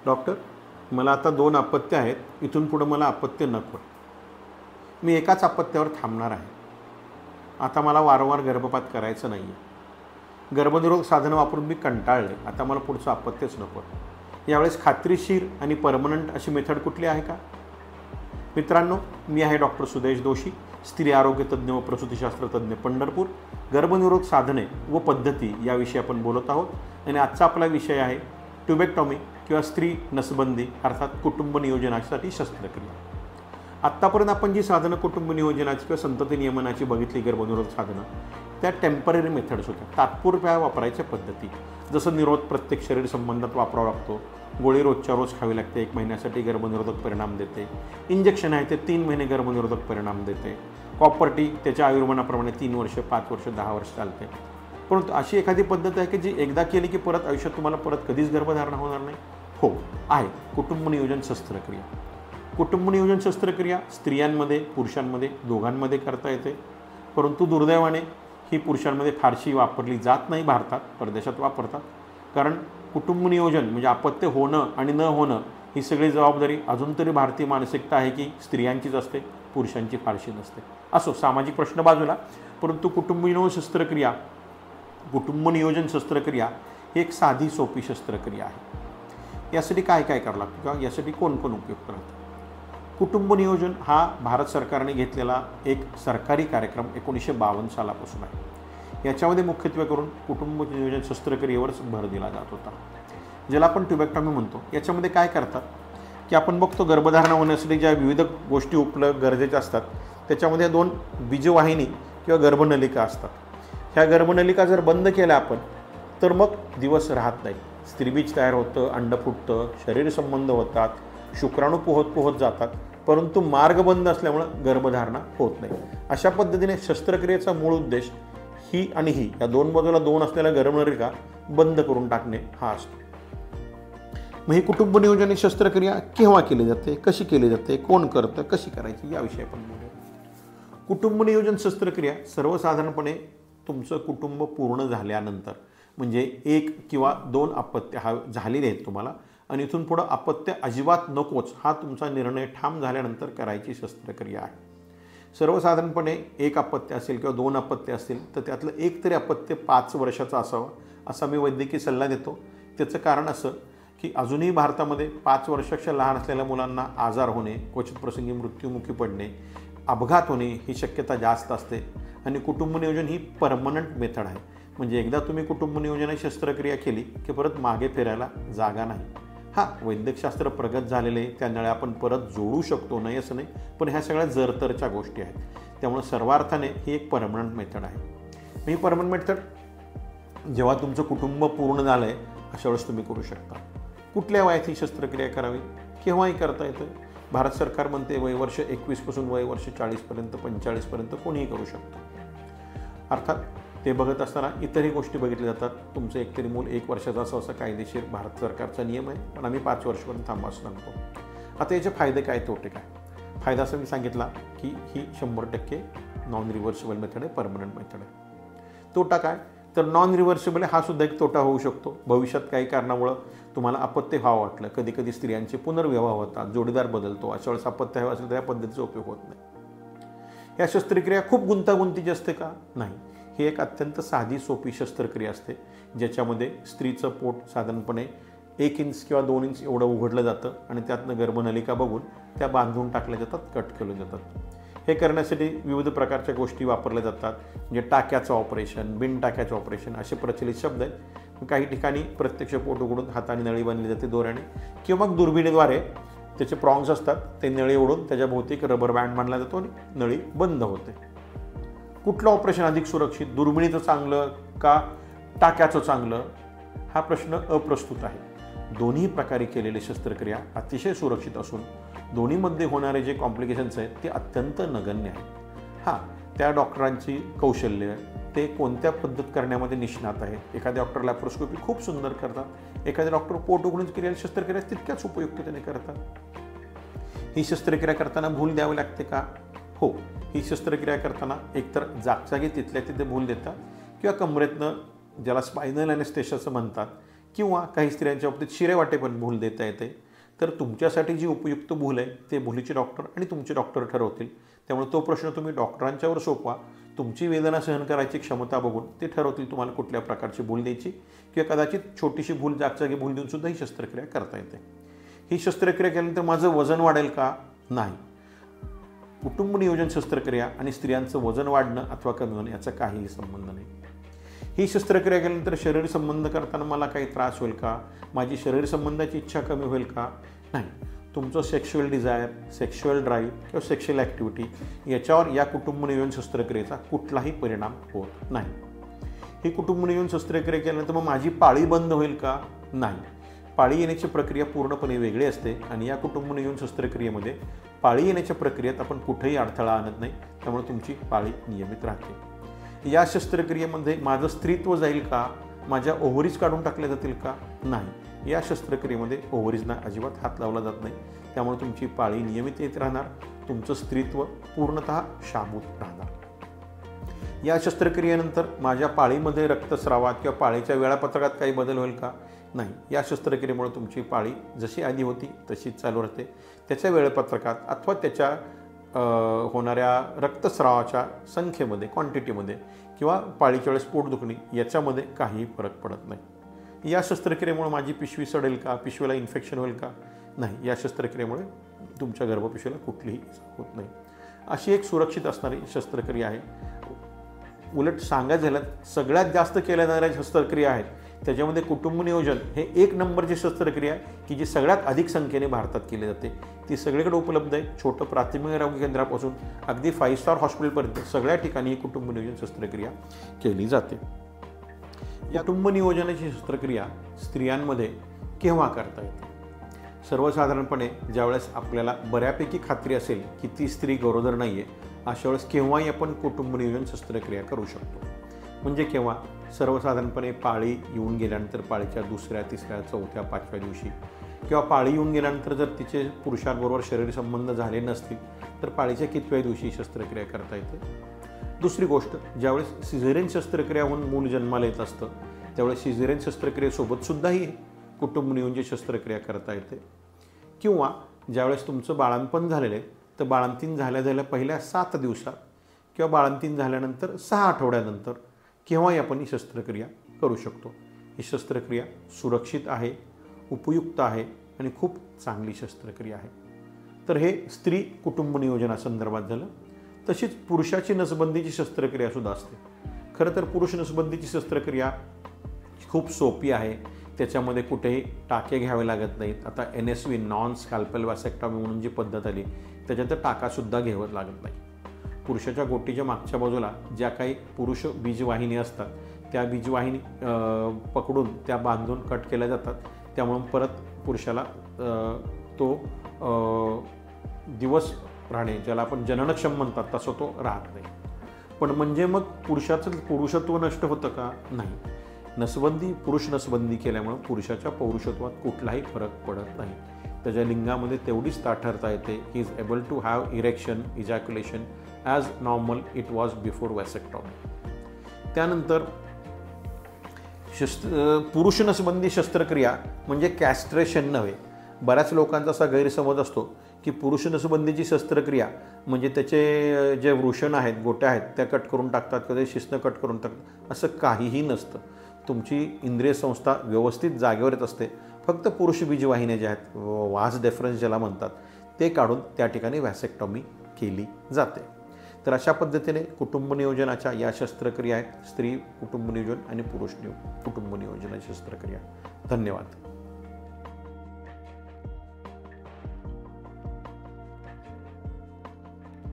Doctor, मला आता 2 अपत्य आहेत, इथून पुढं मला अपत्य नको. मी एकाच अपत्यावर थांबणार आहे. आता मला वारंवार गर्भपात करायचं नाही आहे. गर्भनिरोधक साधनं वापरून मी कंटाळले. आता मला पुढचं अपत्यच नको. यावेळेस खात्रीशीर आणि परमनंट अशी मेथड कुठली आहे का? मित्रांनो, मी आहे डॉक्टर सुदेश दोशी, स्त्री आरोग्य तज्ज्ञ व प्रसूतीशास्त्र तज्ज्ञ, पंढरपूर. गर्भनिरोधक साधने व पद्धती याविषयी आपण बोलत आहोत. आणि आजचा आपला विषय आहे ट्युबेक्टॉमी किंवा स्त्री नसबंदी अर्थात कुटुंब नियोजनासाठी शस्त्रक्रिया. आत्तापर्यंत आपण जी साधनं कुटुंब नियोजनाची किंवा संतती नियमनाची बघितली गर्भनिरोधक साधनं, त्या टेम्पररी मेथड्स होत्या, तात्पुरत्या वापरायच्या पद्धती. जसं निरोध प्रत्येक शरीर संबंधात वापरावा लागतो, गोळी रोजच्या रोज खावी लागते, 1 महिन्यासाठी गर्भनिरोधक परिणाम देते. इंजेक्शन आहे ते 3 महिने गर्भनिरोधक परिणाम देते. कॉपर्टी त्याच्या आयुर्मानाप्रमाणे 3 वर्ष, 5 वर्ष, 10 वर्ष चालते. परंतु अशी एखादी पद्धत आहे की जी एकदा केली की परत आयुष्यात तुम्हाला परत कधीच गर्भधारणा होणार नाही? हो, आहे. कुटुंब नियोजन शस्त्रक्रिया. कुटुंब नियोजन शस्त्रक्रिया स्त्रियांमध्ये पुरुषांमध्ये दोघांमध्ये करता येते. परंतु दुर्दैवाने ही पुरुषांमध्ये फारशी वापरली जात नाही. भारतात, परदेशात वापरतात. कारण कुटुंब नियोजन म्हणजे अपत्य होणं आणि न होणं ही सगळी जबाबदारी अजून तरी भारतीय मानसिकता आहे की स्त्रियांचीच असते, पुरुषांची फारशी नसते. असो, सामाजिक प्रश्न बाजूला. परंतु कुटुंब नियोजन शस्त्रक्रिया ही एक साधी सोपी शस्त्रक्रिया आहे. यासाठी काय काय करावं लागतं किंवा यासाठी कोण कोण उपयुक्त राहतं? कुटुंब नियोजन हा भारत सरकारने घेतलेला एक सरकारी कार्यक्रम 1952 सालापासून आहे. याच्यामध्ये मुख्यत्वे करून कुटुंब नियोजन शस्त्रक्रियेवरच भर दिला जात होता, ज्याला आपण ट्युबेक्टॉमी म्हणतो. याच्यामध्ये काय करतात की आपण बघतो गर्भधारणा होण्यासाठी ज्या विविध गोष्टी उपलब्ध गरजेच्या असतात त्याच्यामध्ये 2 बीजवाहिनी किंवा गर्भनलिका असतात. ह्या गर्भनलिका जर बंद केल्या आपण तर मग दिवस राहत नाही. स्त्रीबीज तयार होतं, अंड फुटतं, शरीर संबंध होतात, शुक्राणू पोहत जातात, परंतु मार्ग बंद असल्यामुळं गर्भधारणा होत नाही. अशा पद्धतीने शस्त्रक्रियेचा मूळ उद्देश ही आणि ही या 2 बाजूला 2 असलेल्या गर्भनलिका बंद करून टाकणे हा असतो. मग ही कुटुंब नियोजन शस्त्रक्रिया केव्हा केली जाते, कशी केली जाते, कोण करतं, कशी करायची याविषयी आपण बोलूया. कुटुंब नियोजन शस्त्रक्रिया सर्वसाधारणपणे तुमचं कुटुंब पूर्ण झाल्यानंतर, म्हणजे 1 किंवा 2 अपत्य हा झालेले आहेत तुम्हाला आणि इथून पुढं अपत्य अजिबात नकोच हा तुमचा निर्णय ठाम झाल्यानंतर करायची शस्त्रक्रिया आहे. सर्वसाधारणपणे 1 अपत्य असेल किंवा 2 अपत्य असतील तर त्यातलं 1 तरी अपत्य 5 वर्षाचं असावं असा मी वैद्यकीय सल्ला देतो. त्याचं कारण असं की अजूनही भारतामध्ये 5 वर्षापेक्षा लहान असलेल्या मुलांना आजार होणे, क्वचित प्रसंगी मृत्युमुखी पडणे, अपघात होणे ही शक्यता जास्त असते. आणि कुटुंब नियोजन ही परमनंट मेथड आहे. म्हणजे एकदा तुम्ही कुटुंब नियोजनाची शस्त्रक्रिया केली की परत मागे फिरायला जागा नाही. हां, वैद्यकशास्त्र प्रगत झालेले त्यामुळे आपण परत जोडू शकतो, नाही असं नाही, पण ह्या सगळ्या जरतरच्या गोष्टी आहेत. त्यामुळे सर्वार्थाने ही एक परमनंट मेथड आहे. ही परमनंट मेथड जेव्हा तुमचं कुटुंब पूर्ण झालं आहे अशा वेळेस तुम्ही करू शकता. कुठल्या वयात ही शस्त्रक्रिया करावी, केव्हाही करता येतं. भारत सरकार म्हणते वयवर्ष 21 पासून वयवर्ष 40पर्यंत 45पर्यंत कोणीही करू शकतो. अर्थात ते बघत असताना इतरही गोष्टी बघितल्या जातात. तुमचं एकतरी मूल 1 वर्षाचा असं कायदेशीर भारत सरकारचा नियम आहे, पण आम्ही 5 वर्षापर्यंत थांबा असं सांगतो. आता याचे फायदे काय, तोटे काय? फायदा असं मी सांगितला की ही 100% नॉन रिव्हर्सिबल मेथड आहे, परमनंट मेथड आहे. तोटा काय, तर नॉन रिव्हर्सिबल हा सुद्धा एक तोटा होऊ शकतो. भविष्यात काही कारणामुळं तुम्हाला अपत्य व्हावं वाटलं, कधी कधी स्त्रियांचे पुनर्विवाह होतात, जोडीदार बदलतो, अशा वेळेस अपत्य हवं असेल तर या पद्धतीचा उपयोग होत नाही. या शस्त्रक्रिया खूप गुंतागुंतीची असते का? नाही. ही एक अत्यंत साधी सोपी शस्त्रक्रिया असते, ज्याच्यामध्ये स्त्रीचं पोट साधारणपणे 1 इंच किंवा 2 इंच एवढं उघडलं जातं आणि त्यातनं गर्भनलिका बघून त्या बांधून टाकल्या जातात, कट केल्या जातात. हे करण्यासाठी विविध प्रकारच्या गोष्टी वापरल्या जातात. म्हणजे टाक्याचं ऑपरेशन, बिन टाक्याचं ऑपरेशन असे प्रचलित शब्द आहेत. काही ठिकाणी प्रत्यक्ष पोट उघडून हाताने नळी बांधली जाते दोऱ्याने, किंवा मग दुर्बिणीद्वारे त्याचे प्रॉंग्स असतात ते नळी ओढून त्याच्या भोवती रबर बँड बांधला जातो आणि नळी बंद होते. कुठलं ऑपरेशन अधिक सुरक्षित, दुर्बिणीचं चांगलं का टाक्याचं चांगलं, हा प्रश्न अप्रस्तुत आहे. दोन्ही प्रकारे केलेली शस्त्रक्रिया अतिशय सुरक्षित असून दोन्हीमध्ये होणारे जे कॉम्प्लिकेशन्स आहेत ते अत्यंत नगण्य आहेत. हां, त्या डॉक्टरांची कौशल्य, ते कोणत्या पद्धत करण्यामध्ये निष्णात आहेत. एखाद्या डॉक्टर लॅप्रोस्कोपी खूप सुंदर करतात, एखाद्या डॉक्टर पोट उघडून केलेल्या शस्त्रक्रिया तितक्याच उपयुक्ततेने करतात. ही शस्त्रक्रिया करताना भूल द्यावी लागते का? हो, ही शस्त्रक्रिया करताना एकतर जागच्या तिथल्या तिथे भूल देतात किंवा कमरेतनं, ज्याला स्पायनल ॲनेस्थेशिया असं म्हणतात, किंवा काही स्त्रियांच्या बाबतीत शिरेवाटे पण भूल देता येते. तर तुमच्यासाठी जी उपयुक्त भूल आहे ते भुलीचे डॉक्टर आणि तुमचे डॉक्टर ठरवतील. त्यामुळे तो प्रश्न तुम्ही डॉक्टरांच्यावर सोपवा. तुमची वेदना सहन करायची क्षमता बघून ते ठरवतील तुम्हाला कुठल्या प्रकारची भूल द्यायची, किंवा कदाचित छोटीशी भूल जागची भूल देऊन सुद्धा ही शस्त्रक्रिया करता येते. ही शस्त्रक्रिया केल्यानंतर माझं वजन वाढेल का? नाही. कुटुंब नियोजन शस्त्रक्रिया आणि स्त्रियांचं वजन वाढणं अथवा कमी होणं याचा काहीही संबंध नाही. ही शस्त्रक्रिया केल्यानंतर शरीर संबंध करताना मला काही त्रास होईल का? माझी शरीर संबंधाची इच्छा कमी होईल का? नाही. तुमचं सेक्शुअल डिझायर, सेक्शुअल ड्राईव्ह किंवा सेक्शुअल ॲक्टिव्हिटी याच्यावर या कुटुंब नियोजन शस्त्रक्रियेचा कुठलाही परिणाम होत नाही. ही कुटुंब नियोजन शस्त्रक्रिया केल्यानंतर मग माझी पाळी बंद होईल का? नाही. पाळी येण्याची प्रक्रिया पूर्णपणे वेगळी असते आणि या कुटुंब नियोजन शस्त्रक्रियेमध्ये पाळी येण्याच्या प्रक्रियेत आपण कुठेही अडथळा आणत नाही. त्यामुळे तुमची पाळी नियमित राहते. या शस्त्रक्रियेमध्ये माझं स्त्रीत्व जाईल का? माझ्या ओव्हरीज काढून टाकल्या जातील का? नाही. या शस्त्रक्रियेमध्ये ओव्हरीजना अजिबात हात लावला जात नाही. त्यामुळे तुमची पाळी नियमित येत राहणार. तुमचं स्त्रीत्व पूर्णतः शाबूत राहणार. या शस्त्रक्रियेनंतर माझ्या पाळीमध्ये रक्तस्रावात किंवा पाळीच्या वेळापत्रकात काही बदल होईल का? नाही. या शस्त्रक्रियेमुळे तुमची पाळी जशी आधी होती तशीच चालू राहते. त्याच्या वेळापत्रकात अथवा त्याच्या होणाऱ्या रक्तस्रावाच्या संख्येमध्ये, क्वांटिटीमध्ये किंवा पाळीच्या वेळेस पोट दुखणे याच्यामध्ये काहीही फरक पडत नाही. या शस्त्रक्रियेमुळे माझी पिशवी सडेल का? पिशवीला इन्फेक्शन होईल का? नाही. या शस्त्रक्रियेमुळे तुमच्या गर्भपिशवीला कुठलीही इजा होत नाही. अशी एक सुरक्षित असणारी शस्त्रक्रिया आहे. उलट सांगायचं झालं सगळ्यात जास्त केल्या जाणाऱ्या शस्त्रक्रिया आहेत त्याच्यामध्ये कुटुंब नियोजन हे एक नंबरची शस्त्रक्रिया आहे की जी सगळ्यात अधिक संख्येने भारतात केली जाते. ती सगळीकडे उपलब्ध आहे. छोटं प्राथमिक आरोग्य केंद्रापासून अगदी 5 स्टार हॉस्पिटलपर्यंत सगळ्या ठिकाणी ही कुटुंब नियोजन शस्त्रक्रिया केली जाते. या कुटुंब नियोजनाची शस्त्रक्रिया स्त्रियांमध्ये केव्हा करता येते? सर्वसाधारणपणे ज्यावेळेस आपल्याला बऱ्यापैकी खात्री असेल की ती स्त्री गरोदर नाही आहे अशा वेळेस केव्हाही आपण कुटुंब नियोजन शस्त्रक्रिया करू शकतो. म्हणजे केव्हा? सर्वसाधारणपणे पाळी येऊन गेल्यानंतर पाळीच्या दुसऱ्या, तिसऱ्या, चौथ्या, 5व्या दिवशी किंवा पाळी येऊन गेल्यानंतर जर तिचे पुरुषांबरोबर शरीर संबंध झाले नसतील तर पाळीच्या कितव्या दिवशी शस्त्रक्रिया करता येते. दुसरी गोष्ट, ज्यावेळेस सिझेरियन शस्त्रक्रिया होऊन मूल जन्माला येत असतं त्यावेळेस सिझेरियन शस्त्रक्रियेसोबतसुद्धा ही कुटुंब नियोजन शस्त्रक्रिया करता येते. किंवा ज्यावेळेस तुमचं बाळंतपण झालेलं आहे तर बाळंतीण झाल्या पहिल्या 7 दिवसात किंवा बाळंतीण झाल्यानंतर 6 आठवड्यानंतर केव्हाही आपण ही शस्त्रक्रिया करू शकतो. ही शस्त्रक्रिया सुरक्षित आहे, उपयुक्त आहे आणि खूप चांगली शस्त्रक्रिया आहे. तर हे स्त्री कुटुंब नियोजनासंदर्भात झालं. तशीच पुरुषाची नसबंदीची शस्त्रक्रियासुद्धा असते. खरं तर पुरुष नसबंदीची शस्त्रक्रिया खूप सोपी आहे. त्याच्यामध्ये कुठेही टाके घ्यावे लागत नाहीत. आता NSV नॉन स्कॅल्पेल वॅसेक्टॉमी म्हणून जी पद्धत आली त्याच्यात टाकासुद्धा घ्यावं लागत नाही. पुरुषाच्या गोटीच्या मागच्या बाजूला ज्या काही पुरुष बीजवाहिनी असतात त्या बीजवाहिनी पकडून त्या बांधून कट केल्या जातात. त्यामुळे परत पुरुषाला तो दिवस राहणे ज्याला आपण जननक्षम म्हणतात तसं तो राहत नाही. पण म्हणजे मग पुरुषाचं पुरुषत्व नष्ट होतं का? नाही. नसबंदी, पुरुष नसबंदी केल्यामुळं पुरुषाच्या पौरुषत्वात कुठलाही फरक पडत नाही. त्याच्या लिंगामध्ये तेवढीच ताठरता येते. He is able to have erection, ejaculation as normal it was before vasectomy. त्यानंतर पुरुष नसबंदी शस्त्रक्रिया म्हणजे कॅस्ट्रेशन नव्हे. बऱ्याच लोकांचा असा गैरसमज असतो की पुरुष नसबंदीची शस्त्रक्रिया म्हणजे त्याचे जे वृषण आहेत, गोट्या आहेत त्या कट करून टाकतात, कधी शिश्न कट करून टाकतात. असं काहीही नसतं. तुमची इंद्रिय संस्था व्यवस्थित जागेवर येत असते. फक्त पुरुष बीजवाहिन्या ज्या आहेत, वास डेफरन्स ज्याला म्हणतात, ते काढून त्या ठिकाणी वॅसेक्टॉमी केली जाते. तर अशा पद्धतीने कुटुंब नियोजनाच्या या शस्त्रक्रिया आहेत. स्त्री कुटुंब नियोजन आणि पुरुष कुटुंब नियोजनाची शस्त्रक्रिया. धन्यवाद.